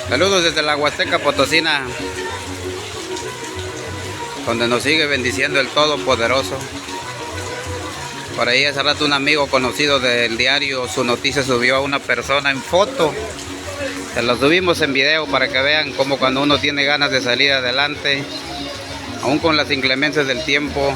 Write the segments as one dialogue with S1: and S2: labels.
S1: Saludos desde la Huasteca Potosina, donde nos sigue bendiciendo el Todopoderoso. Por ahí hace rato un amigo conocido del diario Su Noticia subió a una persona en foto. Se lo subimos en video para que vean cómo cuando uno tiene ganas de salir adelante, aún con las inclemencias del tiempo,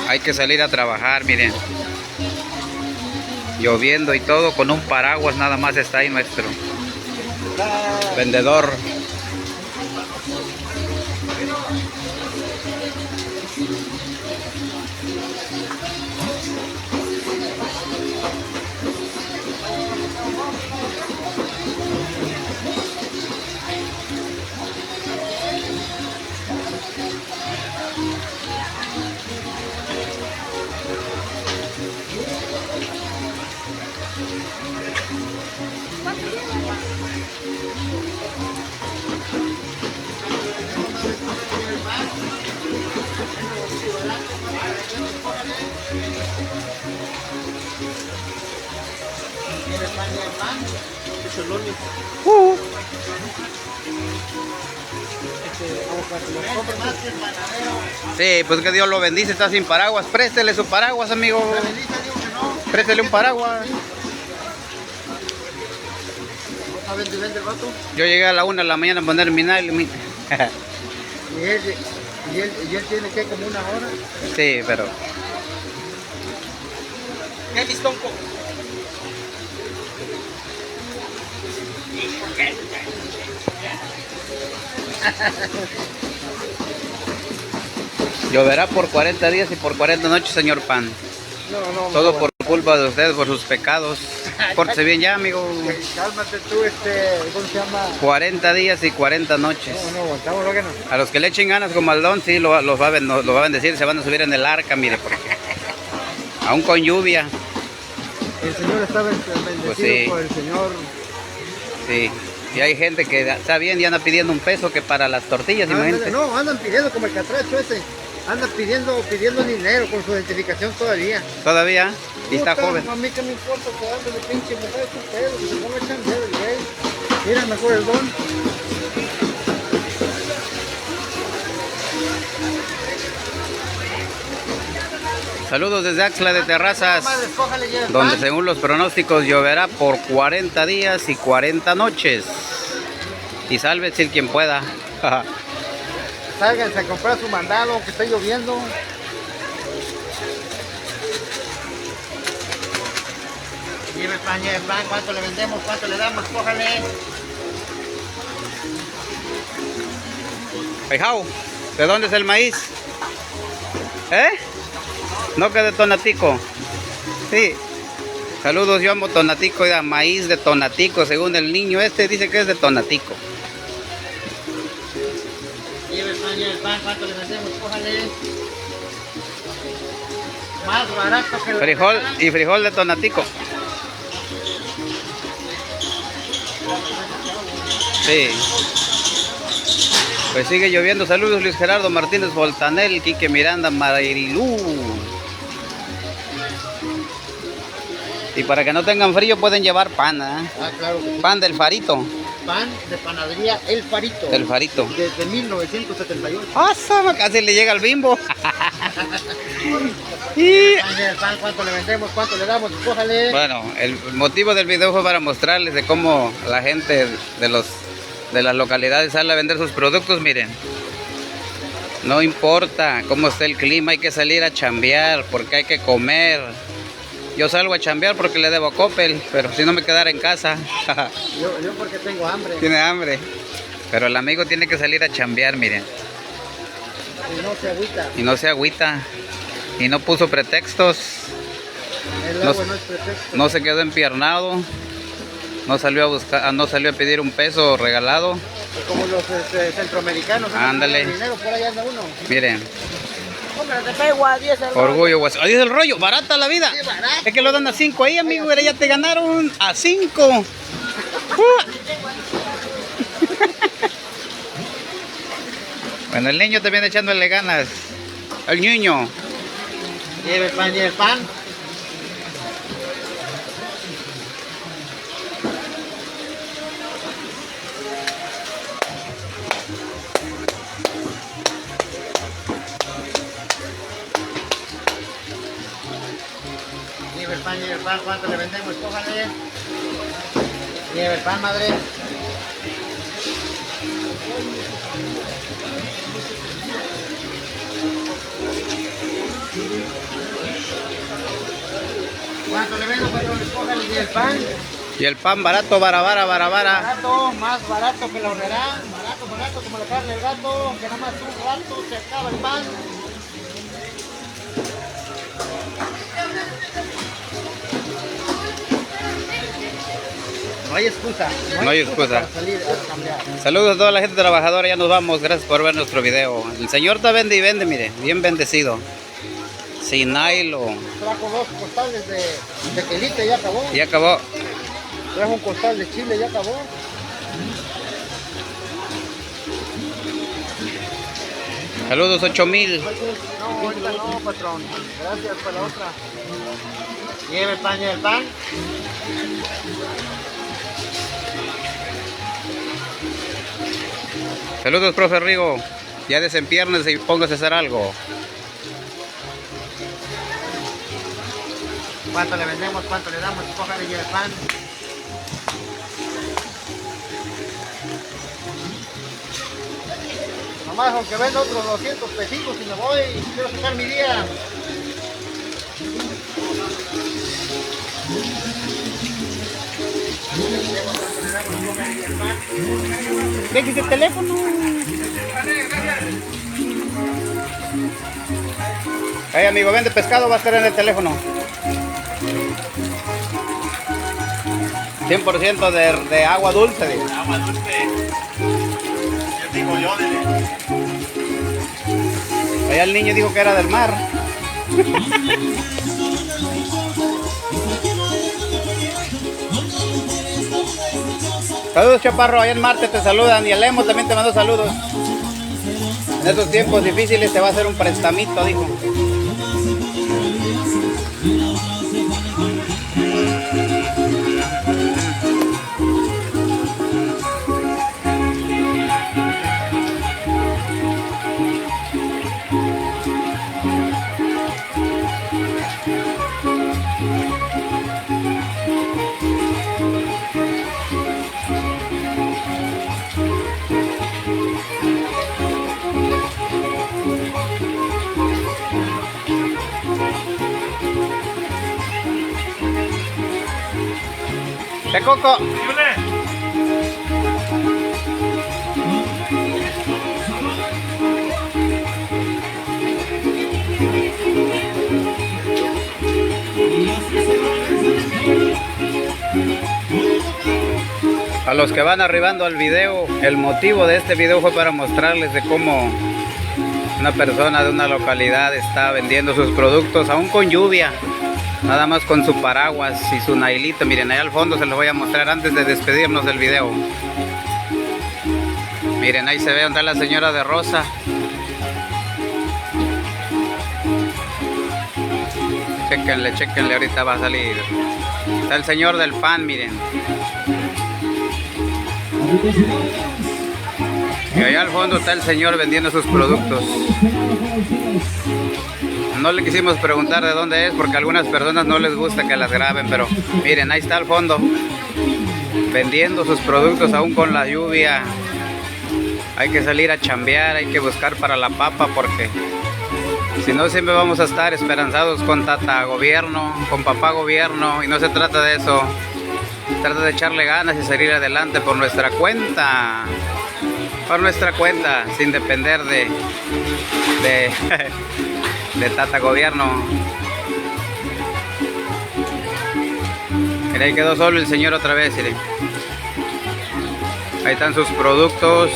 S1: hay que salir a trabajar. Miren, lloviendo y todo, con un paraguas nada más está ahí nuestro vendedor. Sí, pues que Dios lo bendice, está sin paraguas. Préstele su paraguas, amigo. Préstele un paraguas. Yo llegué a la 1 de la mañana a poner mi nail.
S2: ¿Y él tiene que como una hora?
S1: Sí, pero...
S2: ¿Qué listonco?
S1: Lloverá por 40 días y por 40 noches, señor Pan.
S2: No,
S1: todo por culpa de ustedes, por sus pecados. Pórtese bien ya, amigo.
S2: Cálmate tú, ¿cómo se llama?
S1: 40 días y 40 noches.
S2: No, aguantamos, ¿no?
S1: A los que le echen ganas como Aldón, sí, los va a bendecir, se van a subir en el arca, mire, porque aún con lluvia.
S2: El Señor está bendecido,
S1: Pues sí.
S2: Por el Señor.
S1: Sí, y hay gente que está bien y anda pidiendo un peso que para las tortillas, imagínate.
S2: No, andan pidiendo como el catracho ese. Andan pidiendo dinero con su identificación todavía.
S1: ¿Todavía? Y está joven.
S2: A mí que me importa quedarme de pinche mujer, es un pedo, que se ponga a echar dedo el güey. Mira, mejor el don.
S1: Saludos desde Axla de Terrazas, donde según los pronósticos lloverá por 40 días y 40 noches. Y sálvese el quien pueda.
S2: Sálganse a comprar su mandado, que está lloviendo. Lleve pan, ¿cuánto le vendemos? ¿Cuánto le damos? Cójale.
S1: Peijao, ¿de dónde es el maíz? ¿Eh? No, que de Tonatico. Sí. Saludos, yo amo Tonatico, ya, maíz de Tonatico, según el niño este dice que es de Tonatico.
S2: Lleve el pan, ¿cuánto le vendemos? Cójale. Más barato que el
S1: Frijol y frijol de Tonatico. Sí. Pues sigue lloviendo. Saludos, Luis Gerardo Martínez Voltanel, Quique Miranda, Marilú. Y para que no tengan frío pueden llevar pan, ¿eh?
S2: Ah, claro que sí.
S1: Pan del Farito.
S2: Pan de panadería El Farito.
S1: El Farito.
S2: Desde 1978.
S1: ¡Ah, casi le llega al Bimbo!
S2: El pan, ¿cuánto le vendemos? ¿Cuánto le damos? Cójale.
S1: Bueno, el motivo del video fue para mostrarles de cómo la gente de las localidades sale a vender sus productos. Miren, no importa cómo esté el clima, hay que salir a chambear porque hay que comer. Yo salgo a chambear porque le debo a Coppel, pero si no me quedara en casa.
S2: yo porque tengo hambre.
S1: Tiene hambre. Pero el amigo tiene que salir a chambear, miren.
S2: Y no se agüita.
S1: Y no se agüita. Y no puso pretextos.
S2: El agua no es pretexto.
S1: No se quedó empiernado. No salió a buscar, no salió a pedir un peso regalado.
S2: Como los centroamericanos.
S1: Ándale.
S2: Dinero, por ahí anda uno.
S1: Miren.
S2: Cómprate pego a 10 el rollo.
S1: Orgullo, guas. ¡Ahí es el rollo! ¡Barata la vida!
S2: Sí, barato.
S1: Es que lo dan a 5 ahí, amigo. Mira, ya te ganaron a 5. Bueno, el niño te viene echándole ganas. El niño.
S2: Lleve el pan, lleve el pan. pan, ¿cuánto le vendemos? Escójale. Lleve el pan, madre. ¿Cuánto le vendo, patrón? Escójale. ¿Y el pan?
S1: Y el pan barato, barabara.
S2: Barato, más barato que la horrera. Barato, como la carne del gato. Que nada más un rato se acaba el pan. No hay excusa.
S1: No hay excusa.
S2: Para salir a cambiar.
S1: Saludos a toda la gente trabajadora, ya nos vamos, gracias por ver nuestro video. El Señor te vende y vende, mire, bien bendecido. Sin nylon.
S2: Trajo 2 costales de quelite, ya acabó.
S1: Y acabó.
S2: Trajo un costal de chile, ya acabó.
S1: Saludos 8000.
S2: No, ahorita no, patrón. Gracias por la otra. Lleve el pan, lleve el pan.
S1: Saludos, profe Rigo. Ya desempiérnese y póngase a hacer algo.
S2: ¿Cuánto le vendemos? ¿Cuánto le damos? Cójale y lleve el pan. Nomás aunque venda otros 200 pesitos y me voy, quiero sacar mi día.
S1: Déjese el teléfono. Hey amigo, vende pescado, va a estar en el teléfono. 100% de agua dulce. Digo.
S3: Agua dulce. Yo digo yo, dile.
S1: Allá el niño dijo que era del mar. Saludos, Chaparro, allá en Marte te saludan y el Emo también te mandó saludos. En estos tiempos difíciles te va a hacer un prestamito, dijo. ¡De coco! A los que van arribando al video, el motivo de este video fue para mostrarles de cómo una persona de una localidad está vendiendo sus productos aún con lluvia. Nada más con su paraguas y su nailito. Miren, ahí al fondo se los voy a mostrar antes de despedirnos del video. Miren, ahí se ve donde está la señora de rosa. Chéquenle, ahorita va a salir. Está el señor del pan, miren. Y allá al fondo está el señor vendiendo sus productos. No le quisimos preguntar de dónde es porque a algunas personas no les gusta que las graben, pero miren, ahí está al fondo vendiendo sus productos aún con la lluvia. Hay que salir a chambear, hay que buscar para la papa porque si no siempre vamos a estar esperanzados con tata gobierno, con papá gobierno, y no se trata de eso. Se trata de echarle ganas y salir adelante por nuestra cuenta. Por nuestra cuenta, sin depender de tata gobierno. Mira, ahí quedó solo el señor otra vez, miren. Ahí están sus productos.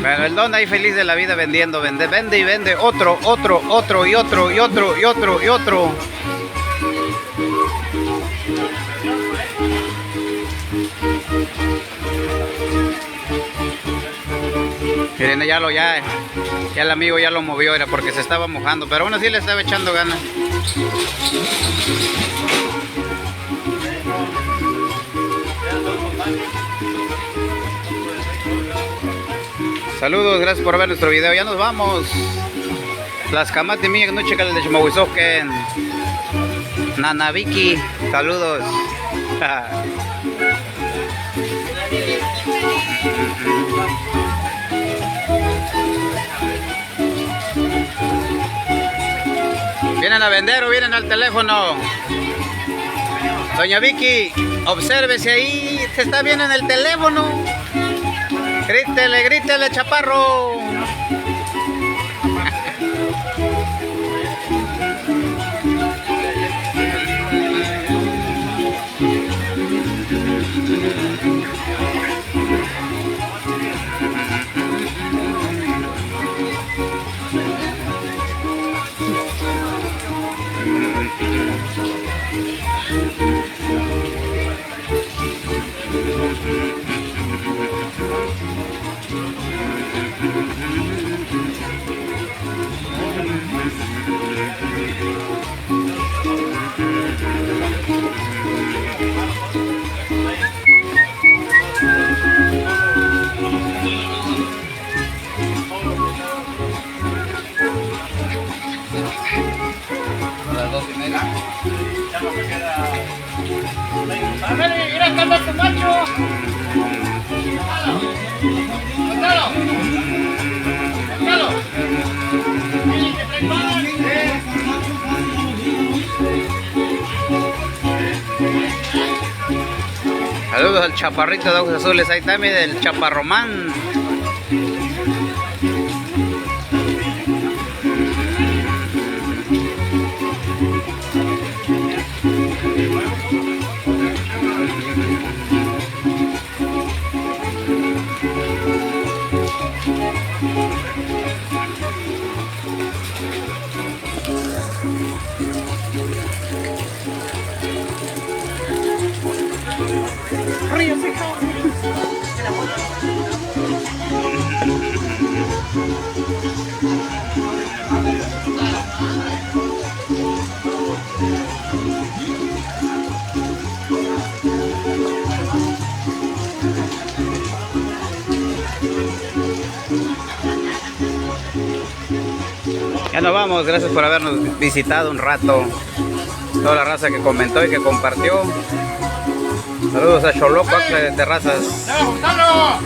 S1: Bueno, el don ahí feliz de la vida vendiendo, vende y vende otro y otro. Miren, ya el amigo ya lo movió, era porque se estaba mojando, pero aún así le estaba echando ganas. Saludos, gracias por ver nuestro video. Ya nos vamos. Las Camati Mía, no checan el de Chimahuizoquen. Nanaviki, saludos. ¿Vienen a vender o vienen al teléfono? Doña Vicky, obsérvese ahí, se está viendo en el teléfono. Grítele, grítele, chaparro. Las 2:30.
S3: Ya no me queda.
S2: A ver, mira, calma tu macho. ¡Sácalo! ¡Sácalo! ¡Miren que trae pan!
S1: Saludos al chaparrito de ojos azules, ahí también el chaparromán.
S2: ¡Río seco!
S1: Ya nos vamos, gracias por habernos visitado un rato. Toda la raza que comentó y que compartió. Saludos a Choloco de Terrazas.
S2: ¡No, Gonzalo!